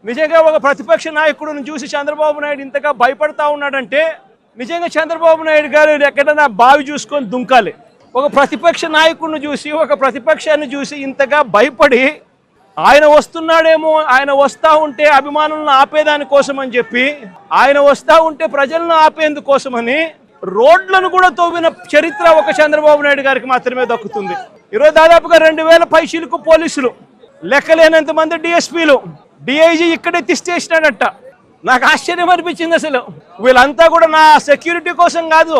నిజంగా ఒక ప్రతిపక్ష నాయకుడిని చూసి చంద్రబాబు నాయుడు ఇంతగా భయపడతా ఉన్నాడంటే నిజంగా చంద్రబాబు నాయుడు గారు ఎక్కడైనా బావి చూసుకొని దుంకాలి. ఒక ప్రతిపక్ష నాయకుడిని చూసి, ఒక ప్రతిపక్షాన్ని చూసి ఇంతగా భయపడి ఆయన వస్తున్నాడేమో, ఆయన వస్తూ ఉంటే అభిమానులను ఆపేదాని కోసం అని చెప్పి, ఆయన వస్తూ ఉంటే ప్రజలను ఆపేందుకోసమని రోడ్లను కూడా తవ్విన చరిత్ర ఒక చంద్రబాబు నాయుడు గారికి మాత్రమే దక్కుతుంది. ఈరోజు దాదాపుగా 2000 పైచీలకు పోలీసులు, లెక్కలేనంత మంది డిఎస్పీలు, డిఐజీ ఇక్కడే తిష్టేసినాడట. నాకు ఆశ్చర్యం అనిపించింది. అసలు వీళ్ళంతా కూడా నా సెక్యూరిటీ కోసం కాదు,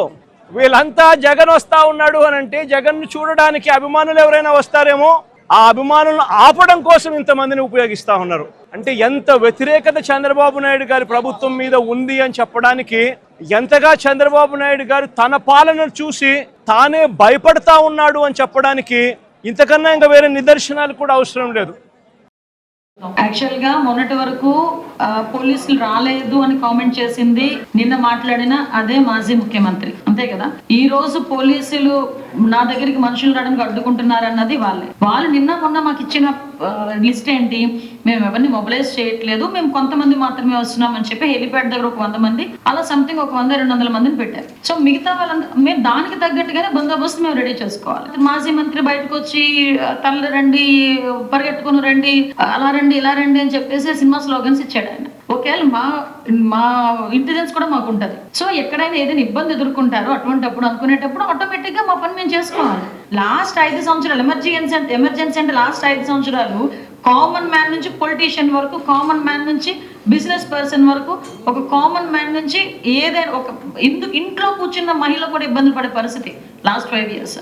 వీళ్ళంతా జగన్ వస్తా ఉన్నాడు అని అంటే జగన్ను చూడడానికి అభిమానులు ఎవరైనా వస్తారేమో, ఆ అభిమానులను ఆపడం కోసం ఇంతమందిని ఉపయోగిస్తూ ఉన్నారు. అంటే ఎంత వ్యతిరేకత చంద్రబాబు నాయుడు గారి ప్రభుత్వం మీద ఉంది అని చెప్పడానికి, ఎంతగా చంద్రబాబు నాయుడు గారు తన పాలనను చూసి తానే భయపడతా ఉన్నాడు అని చెప్పడానికి ఇంతకన్నా ఇంకా వేరే నిదర్శనాలు కూడా అవసరం లేదు. యాక్చువల్గా మొన్నటి వరకు పోలీసులు రాలేదు అని కామెంట్ చేసింది, నిన్న మాట్లాడిన అదే మాజీ ముఖ్యమంత్రి, అంతే కదా. ఈ రోజు పోలీసులు నా దగ్గరికి మనుషులు రావడానికి అడ్డుకుంటున్నారు అన్నది వాళ్ళు నిన్న మొన్న మాకు ఇచ్చిన లిస్ట్ ఏంటి, మేము ఎవరిని మొబిలైజ్ చేయట్లేదు, మేము కొంతమంది మాత్రమే వస్తున్నాం అని చెప్పి హెలిప్యాడ్ దగ్గర ఒక 100 మంది, అలా సంథింగ్ ఒక 100-200 మందిని పెట్టారు. సో మిగతా వాళ్ళంతా మేము దానికి తగ్గట్టుగానే బందోబస్తు మేము రెడీ చేసుకోవాలి. మాజీ మంత్రి బయటకు వచ్చి తల్లి రండి, పరిగెట్టుకుని రండి, అలా రండి, ఇలా రండి అని చెప్పేసి సినిమా స్లోగన్స్ ఇచ్చాడు ఆయన. ఒకవేళ మా ఇంటెలిజెన్స్ కూడా మాకు ఉంటుంది. సో ఎక్కడైనా ఏదైనా ఇబ్బంది ఎదుర్కొంటారో అటువంటిప్పుడు అనుకునేటప్పుడు ఆటోమేటిక్ గా మా పని మేము చేసుకోవాలి. లాస్ట్ 5 సంవత్సరాలు ఎమర్జెన్సీ అంటే లాస్ట్ 5 సంవత్సరాలు కామన్ మ్యాన్ నుంచి పొలిటీషియన్ వరకు, కామన్ మ్యాన్ నుంచి బిజినెస్ పర్సన్ వరకు, ఒక కామన్ మ్యాన్ నుంచి ఏదైనా ఒక ఇంట్లో కూర్చున్న మహిళ కూడా ఇబ్బంది పడే పరిస్థితి లాస్ట్ 5 years.